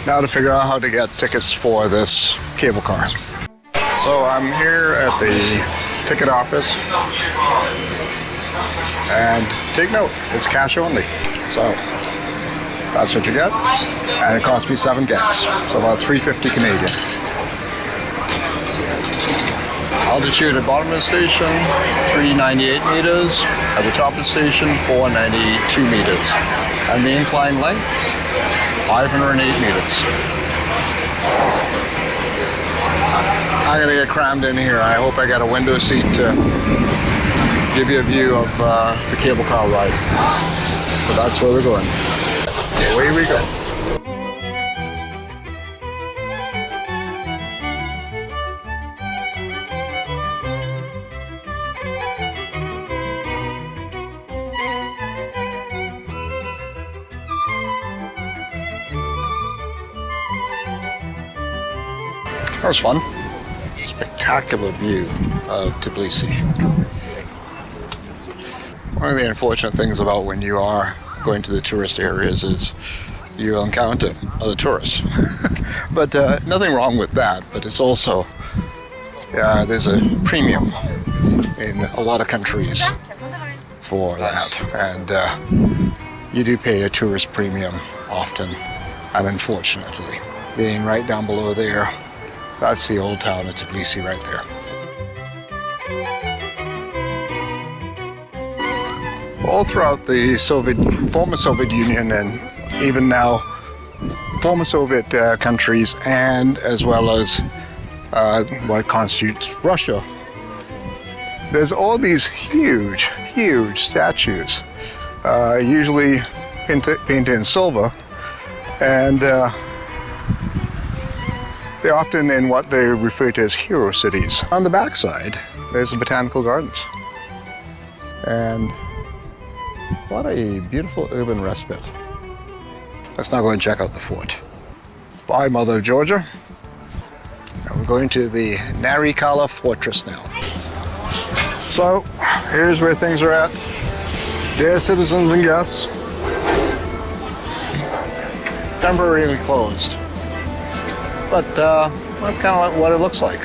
Now to figure out how to get tickets for this cable car. So I'm here at the ticket office, and take note, it's cash only. So that's what you get, and it cost me 7 gex, so about $3.50 Canadian. Altitude at bottom of the station, 398 meters. At the top of the station, 492 meters. And the incline length, 508 meters. I'm gonna get crammed in here. I hope I got a window seat to give you a view of the cable car ride. So that's where we're going. Away we go. That was fun. Spectacular view of Tbilisi. One of the unfortunate things about when you are going to the tourist areas is you'll encounter other tourists. But nothing wrong with that, but it's also, there's a premium in a lot of countries for that. And you do pay a tourist premium often, and unfortunately. Being right down below there, that's the old town of Tbilisi right there. All throughout the former Soviet Union, and even now former Soviet countries, and as well as what constitutes Russia, there's all these huge statues, usually painted in silver, and they're often in what they refer to as hero cities. On the backside, there's the botanical gardens. And what a beautiful urban respite. Let's now go and check out the fort. Bye, Mother of Georgia. And we're going to the Narikala Fortress now. So, here's where things are at. Dear citizens and guests, temporarily closed. But that's kind of what it looks like.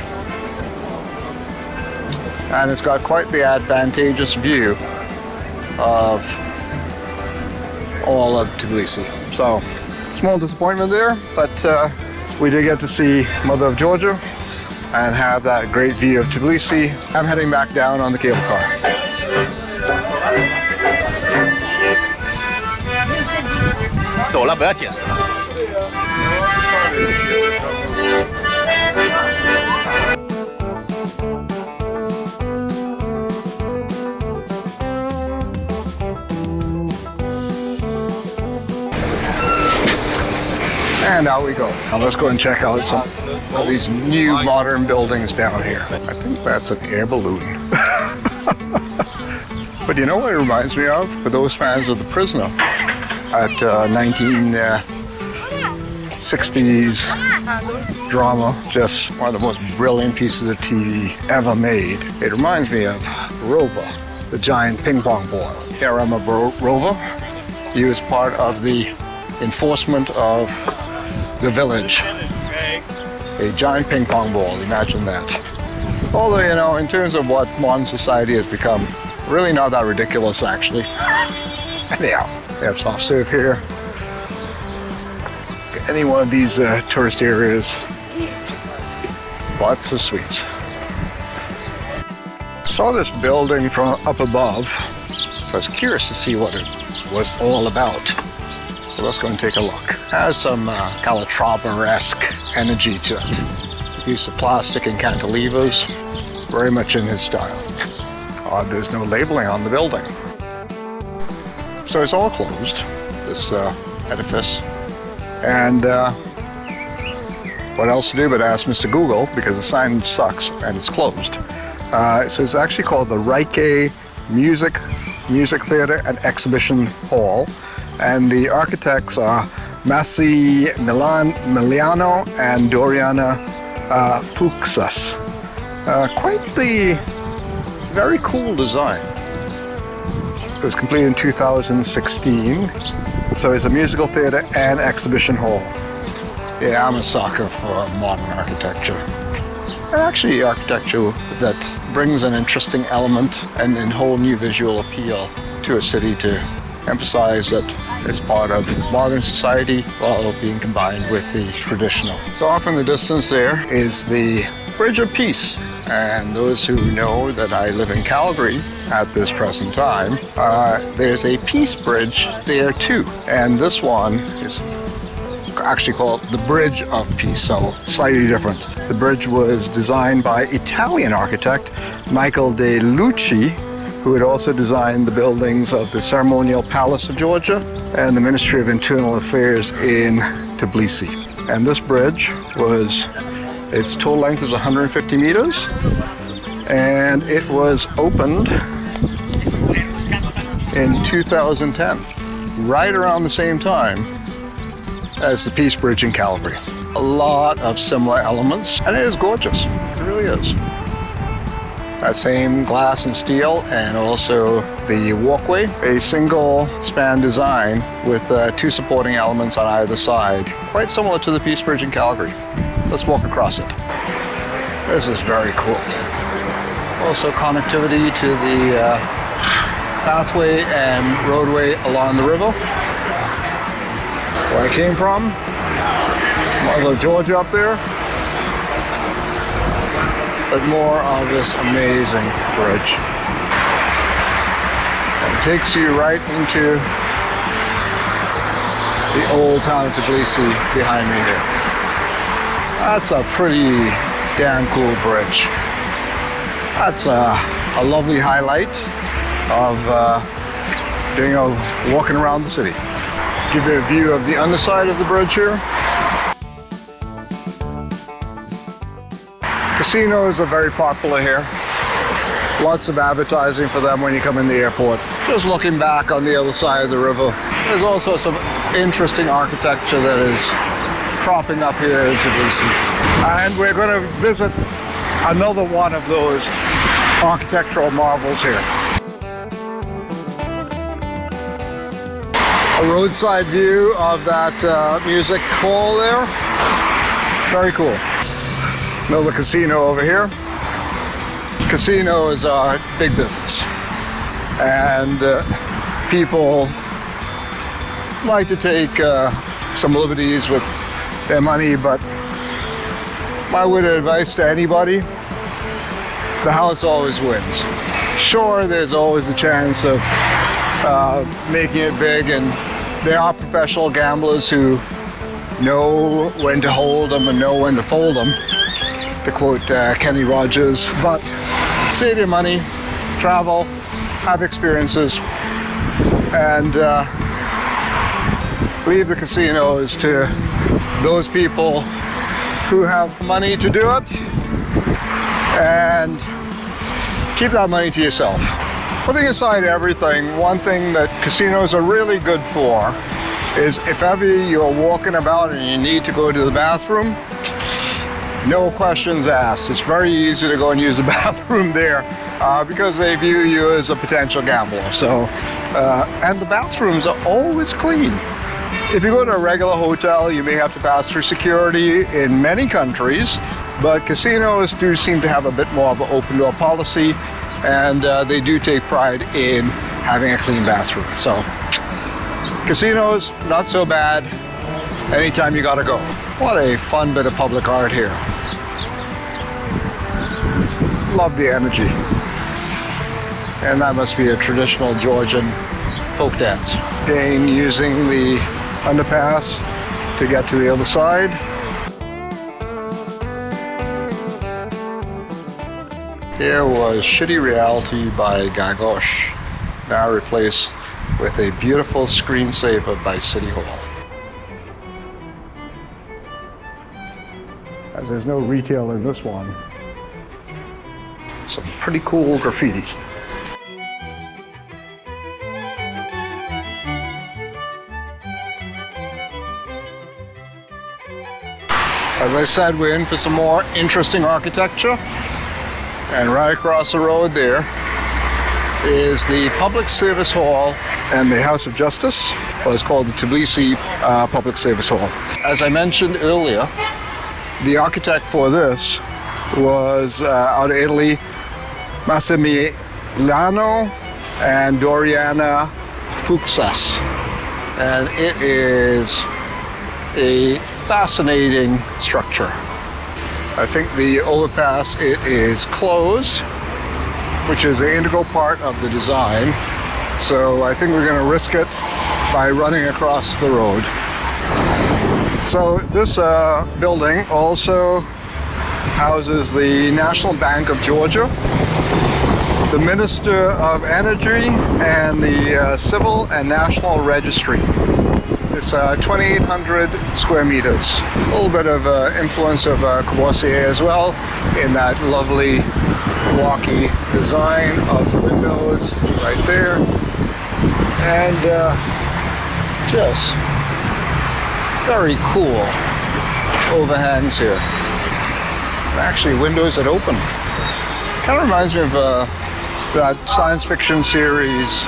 And it's got quite the advantageous view of all of Tbilisi. So, small disappointment there, but we did get to see Mother of Georgia and have that great view of Tbilisi. I'm heading back down on the cable car. And out we go. Now let's go and check out some of these new modern buildings down here. I think that's an air balloon. But you know what it reminds me of? For those fans of The Prisoner at 1960s drama, just one of the most brilliant pieces of TV ever made. It reminds me of Rover, the giant ping pong ball. Yeah, I remember Rover. He was part of the enforcement of the village. A giant ping pong ball, imagine that. Although, you know, in terms of what modern society has become, really not that ridiculous, actually. Anyhow, we have soft serve here. Any one of these tourist areas, lots of sweets. Saw this building from up above, so I was curious to see what it was all about. So So let's go and take a look. Has some Calatrava-esque energy to it. Use of plastic and cantilevers, very much in his style. There's no labeling on the building. So it's all closed, this edifice. And what else to do but ask Mr. Google, because the sign sucks and it's closed. So it's actually called the Rike Music Theater and Exhibition Hall. And the architects are Massimiliano and Doriana Fuxas. Quite the very cool design. It was completed in 2016. So it's a musical theater and exhibition hall. Yeah, I'm a sucker for modern architecture. And actually architecture that brings an interesting element and a whole new visual appeal to a city to emphasize that it's part of modern society while being combined with the traditional. So off in the distance there is the Bridge of Peace. And those who know that I live in Calgary at this present time, there's a peace bridge there too. And this one is actually called the Bridge of Peace, so slightly different. The bridge was designed by Italian architect Michael De Lucci, who had also designed the buildings of the Ceremonial Palace of Georgia and the Ministry of Internal Affairs in Tbilisi. And this bridge its total length is 150 meters, and it was opened in 2010, right around the same time as the Peace Bridge in Calgary. A lot of similar elements, and it is gorgeous. It really is. That same glass and steel, and also the walkway, a single span design with two supporting elements on either side, quite similar to the Peace Bridge in Calgary. Let's walk across it. This is very cool. Also connectivity to the pathway and roadway along the river. Where I came from, Mother of Georgia up there. But more of this amazing bridge. And it takes you right into the old town of Tbilisi behind me here. That's a pretty damn cool bridge. That's a lovely highlight of walking around the city. Give you a view of the underside of the bridge here. Casinos are very popular here. Lots of advertising for them when you come in the airport. Just looking back on the other side of the river, there's also some interesting architecture that is cropping up here in Tbilisi. And we're going to visit another one of those architectural marvels here. A roadside view of that music hall there. Very cool. Another casino over here. Casino is a big business. And people like to take some liberties with their money, but my word of advice to anybody, the house always wins. Sure, there's always a chance of making it big, and there are professional gamblers who know when to hold them and know when to fold them, to quote Kenny Rogers. But save your money, travel, have experiences, and leave the casinos to those people who have money to do it, and keep that money to yourself. Putting aside everything, one thing that casinos are really good for is if ever you're walking about and you need to go to the bathroom, no questions asked. It's very easy to go and use the bathroom there because they view you as a potential gambler. So, and the bathrooms are always clean. If you go to a regular hotel, you may have to pass through security in many countries, but casinos do seem to have a bit more of an open door policy, and they do take pride in having a clean bathroom. So, casinos, not so bad. Anytime you gotta go. What a fun bit of public art here. Love the energy. And that must be a traditional Georgian folk dance. Again, using the underpass to get to the other side. Here was Shitty Reality by Gagosh, now replaced with a beautiful screensaver by City Hall. As there's no retail in this one, some pretty cool graffiti. As I said, we're in for some more interesting architecture. And right across the road there is the Public Service Hall and the House of Justice, or it's called the Tbilisi Public Service Hall. As I mentioned earlier, the architect for this was out of Italy, Massimiliano and Doriana Fuxas. And it is a fascinating structure. I think the overpass, it is closed, which is an integral part of the design. So I think we're going to risk it by running across the road. So this building also houses the National Bank of Georgia, the Minister of Energy, and the Civil and National Registry. It's 2,800 square meters. A little bit of influence of Caucasus as well in that lovely blocky design of the windows right there. And just very cool overhangs here. And actually windows that open. Kind of reminds me of that science fiction series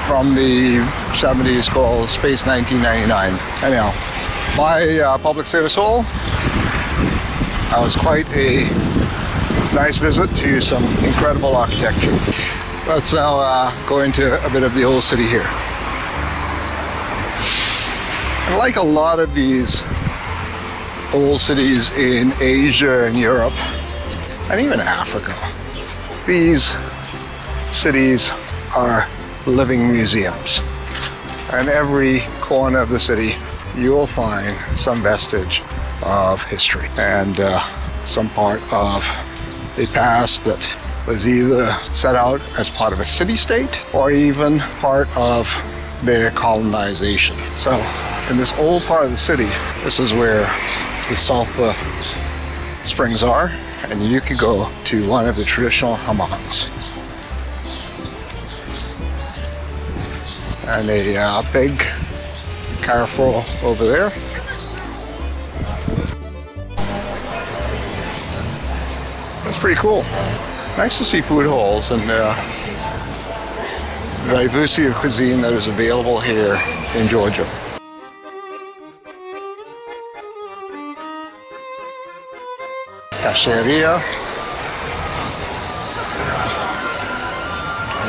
from the 70s called Space 1999. Anyhow, my Public Service Hall, that was quite a nice visit to some incredible architecture. Let's now go into a bit of the old city here. And like a lot of these old cities in Asia and Europe, and even Africa, these cities are living museums. And every corner of the city, you will find some vestige of history and some part of a past that was either set out as part of a city-state or even part of their colonization. So in this old part of the city, this is where the Sulphur springs are, and you could go to one of the traditional hammams. And a big carrefour over there. That's pretty cool. Nice to see food halls and the diversity of cuisine that is available here in Georgia. Cacheria.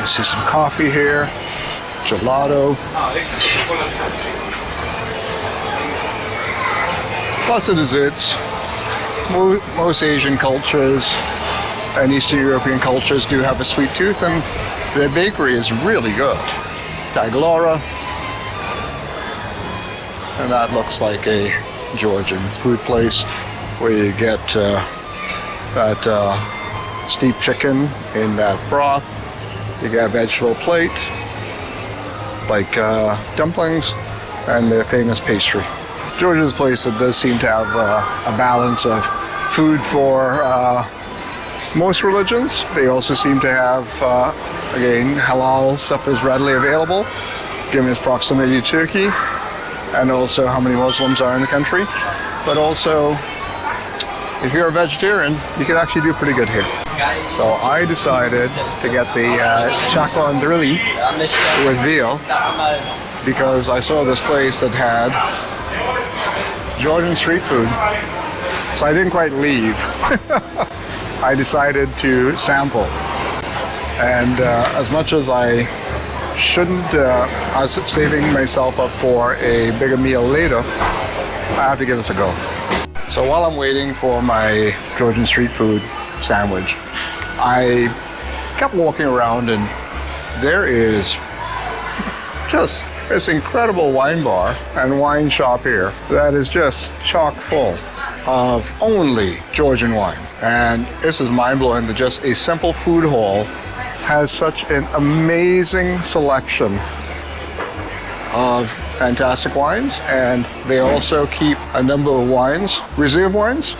You see some coffee here. Gelato. Lots of desserts. Most Asian cultures and Eastern European cultures do have a sweet tooth, and their bakery is really good. Taglora. And that looks like a Georgian food place where you get that steamed chicken in that broth. You get a vegetable plate, like dumplings, and their famous pastry. Georgia's a place that does seem to have a balance of food for most religions. They also seem to have, again, halal stuff is readily available, given its proximity to Turkey, and also how many Muslims are in the country. But also, if you're a vegetarian, you can actually do pretty good here. So I decided to get the chaklandrili with veal because I saw this place that had Georgian street food. So I didn't quite leave. I decided to sample. And as much as I shouldn't, I was saving myself up for a bigger meal later, I have to give this a go. So while I'm waiting for my Georgian street food sandwich, I kept walking around, and there is just this incredible wine bar and wine shop here that is just chock full of only Georgian wine. And this is mind-blowing that just a simple food hall has such an amazing selection of fantastic wines, and they also keep a number of wines, reserve wines,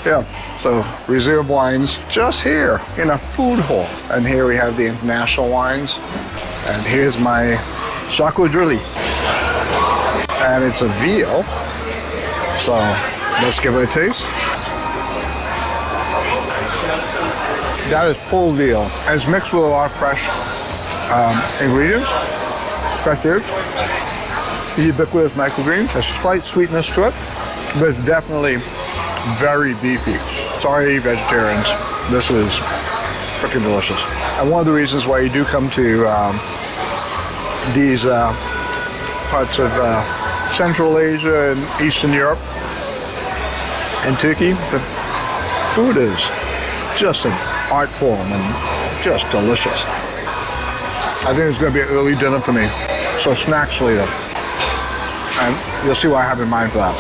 so reserve wines just here in a food hall. And here we have the international wines, and here's my charcuterie, and it's a veal, so let's give it a taste. That is pulled veal, and it's mixed with a lot of fresh ingredients, fresh herbs. Ubiquitous microgreens, a slight sweetness to it, but it's definitely very beefy. Sorry, vegetarians, this is freaking delicious. And one of the reasons why you do come to these parts of Central Asia and Eastern Europe and Turkey, the food is just an art form and just delicious. I think it's going to be an early dinner for me, so snacks later. And you'll see what I have in mind for that.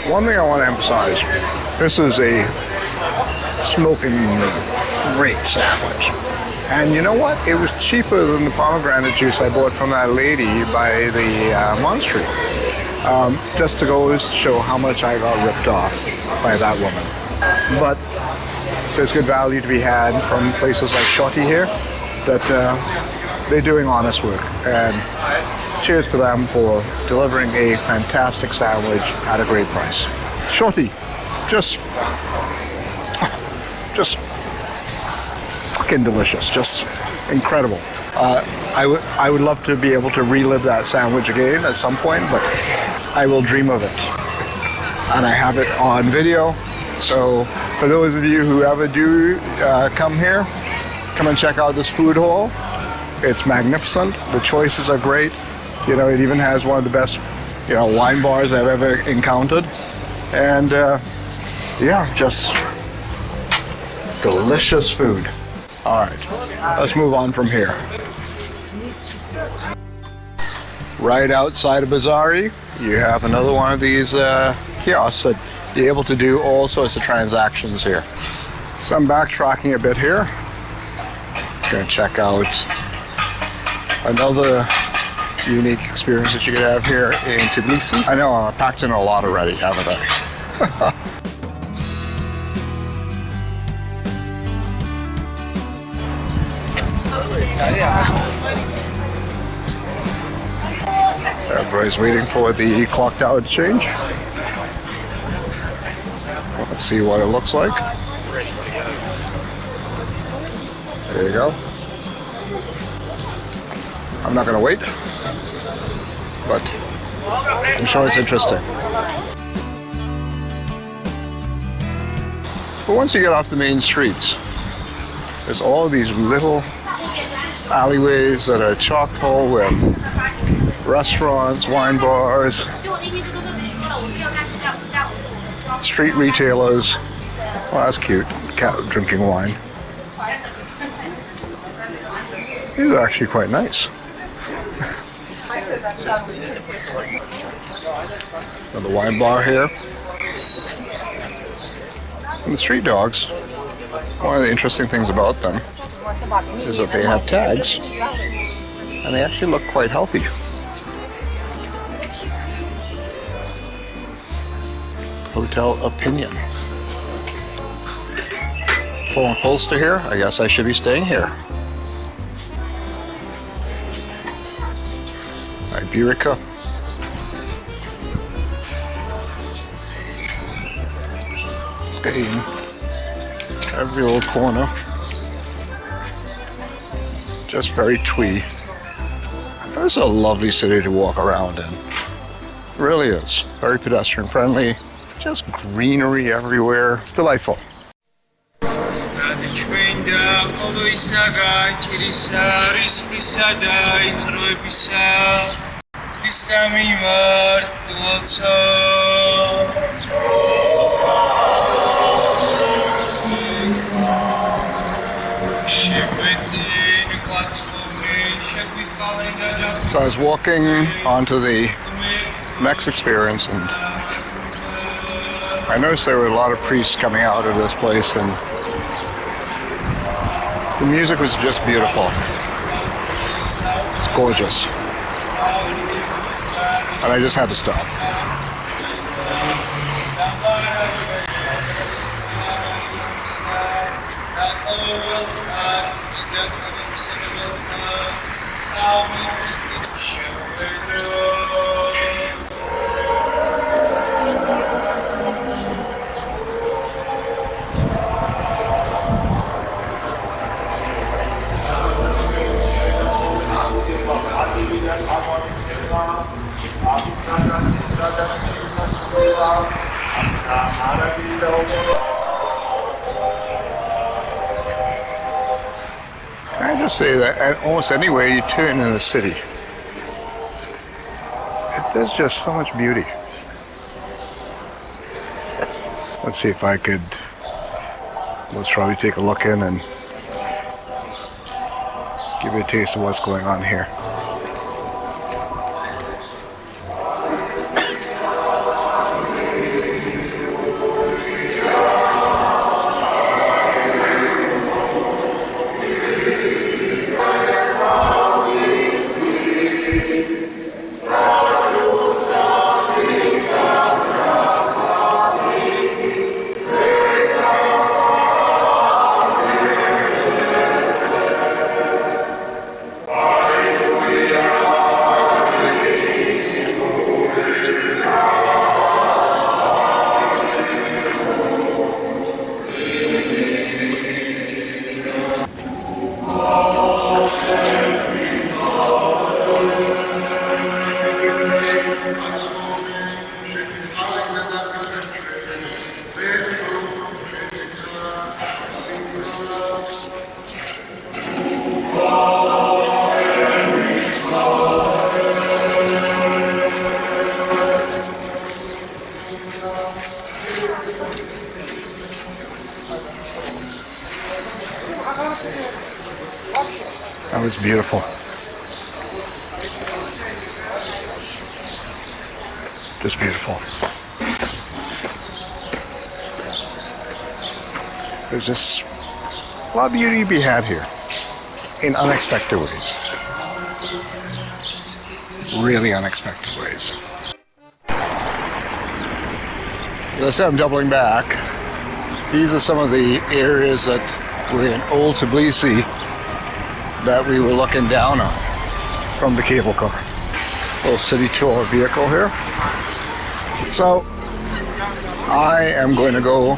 One thing I want to emphasize, this is a smoking great sandwich. And you know what? It was cheaper than the pomegranate juice I bought from that lady by the monastery. Just to go show how much I got ripped off by that woman. But there's good value to be had from places like Shoti here, that they're doing honest work. And cheers to them for delivering a fantastic sandwich at a great price. Shoti, just fucking delicious, just incredible. I would love to be able to relive that sandwich again at some point, but I will dream of it. And I have it on video. So for those of you who ever do come here, come and check out this food hall. It's magnificent. The choices are great. You know, it even has one of the best, wine bars I've ever encountered. And just delicious food. All right, let's move on from here. Right outside of Bazari, you have another one of these kiosks that you're able to do all sorts of transactions here. So I'm backtracking a bit here. Gonna check out another unique experience that you could have here in Tbilisi. I know I packed in a lot already, haven't I? Everybody's waiting for the clock tower to change. Let's see what it looks like. There you go. I'm not going to wait, but I'm sure it's interesting. But once you get off the main streets, there's all these little alleyways that are chock full with restaurants, wine bars, street retailers. Well, that's cute. Cat drinking wine. These are actually quite nice. Another wine bar here. And the street dogs, one of the interesting things about them is that they have tags and they actually look quite healthy. Hotel Opinion. Full upholster here. I guess I should be staying here. Iberica. Spain. Every little corner. Just very twee. This is a lovely city to walk around in. It really is. Very pedestrian friendly. Just greenery everywhere. It's delightful. So So I was walking onto the next experience, and I noticed there were a lot of priests coming out of this place, and the music was just beautiful. It's gorgeous. And I just had to stop. Can I just say that at almost anywhere you turn in the city, there's just so much beauty. Let's see if I could, let's probably take a look in and give you a taste of what's going on here. That was beautiful. Just beautiful. There's just a lot of beauty to be had here in unexpected ways. Really unexpected ways. As I said, I'm doubling back. These are some of the areas that were in old Tbilisi that we were looking down on from the cable car. Little city tour vehicle here. So I am going to go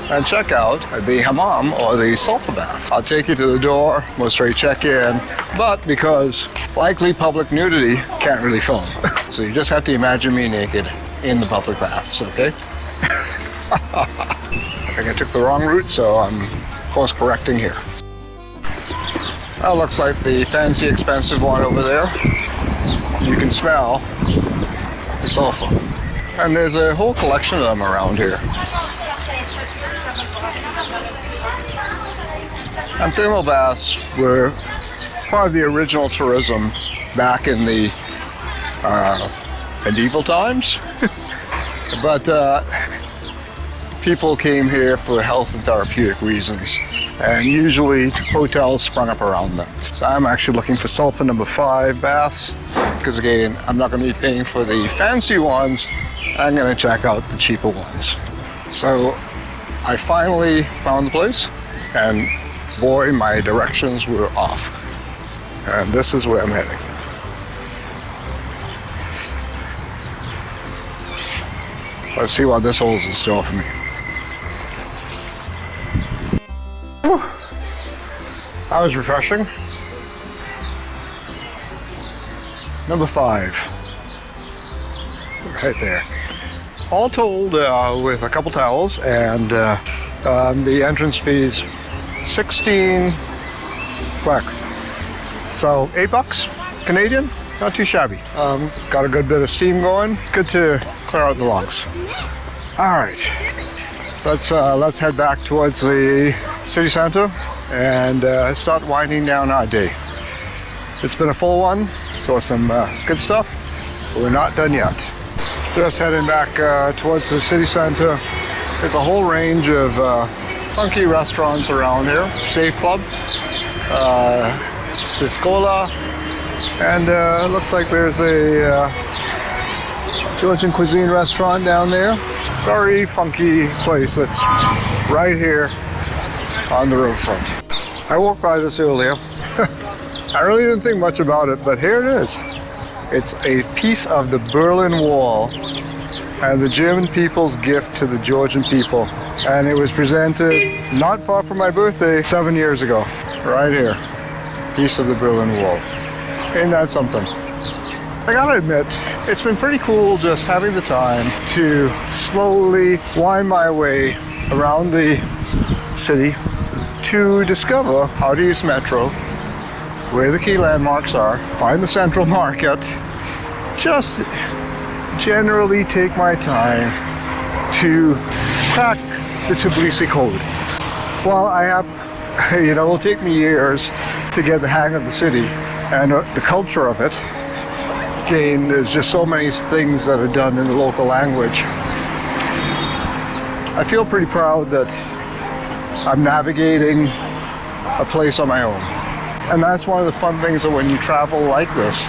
and check out the hammam or the sulphur baths. I'll take you to the door, we'll straight check in, but because likely public nudity, can't really film. So you just have to imagine me naked in the public baths, okay? I think I took the wrong route, so I'm course correcting here. That looks like the fancy, expensive one over there. You can smell the sulphur. And there's a whole collection of them around here. And thermal baths were part of the original tourism back in the medieval times. But people came here for health and therapeutic reasons. And usually hotels sprung up around them. So I'm actually looking for sulphur number 5 baths, because again, I'm not going to be paying for the fancy ones. I'm going to check out the cheaper ones. So I finally found the place, and boy, my directions were off. And this is where I'm heading. Let's see what this holds in store for me. Whew. That was refreshing. Number 5. Right there. All told, with a couple towels and the entrance fees, 16 bucks. So $8 Canadian, not too shabby. Got a good bit of steam going. It's good to clear out the lungs. All right, let's head back towards the city center and start winding down our day. It's been a full one, Saw some good stuff, but we're not done yet. Just heading back towards the city center. There's a whole range of funky restaurants around here. Safe Club, Tiscola, and it looks like there's a Georgian cuisine restaurant down there. Very funky place that's right here on the riverfront. I walked by this earlier. I really didn't think much about it, but here it is. It's a piece of the Berlin Wall and the German people's gift to the Georgian people. And it was presented not far from my birthday 7 years ago, right here. Piece of the Berlin Wall. Ain't that something? I gotta admit, it's been pretty cool just having the time to slowly wind my way around the city to discover how to use metro, where the key landmarks are, find the central market, just generally take my time to crack the Tbilisi code. Well, I have, it will take me years to get the hang of the city and the culture of it. Again, there's just so many things that are done in the local language. I feel pretty proud that I'm navigating a place on my own. And that's one of the fun things that when you travel like this,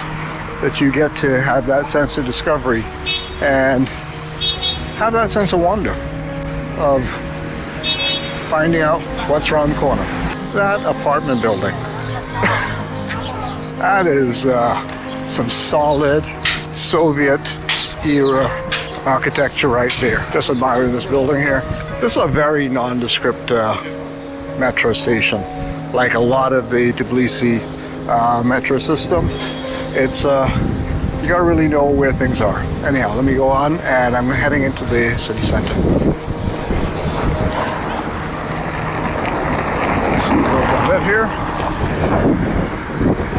that you get to have that sense of discovery and have that sense of wonder of finding out what's around the corner. That apartment building, that is some solid Soviet era architecture right there. Just admire this building here. This is a very nondescript metro station. Like a lot of the Tbilisi metro system, it's you gotta really know where things are. Anyhow, let me go on, and I'm heading into the city center. See a little bit here.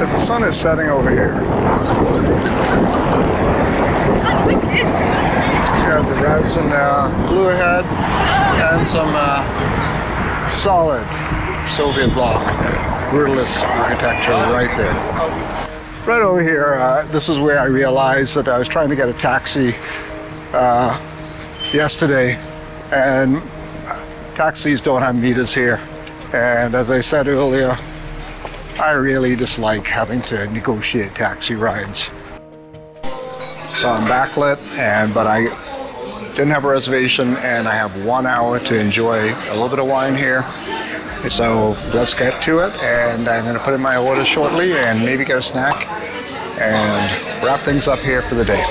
As the sun is setting over here. You have the resin blue ahead and some solid Soviet bloc brutalist architecture right there. Right over here, this is where I realized that I was trying to get a taxi yesterday, and taxis don't have meters here. And as I said earlier, I really dislike having to negotiate taxi rides. So I'm backlit, but I didn't have a reservation, and I have 1 hour to enjoy a little bit of wine here. So let's get to it, and I'm going to put in my order shortly and maybe get a snack and wrap things up here for the day.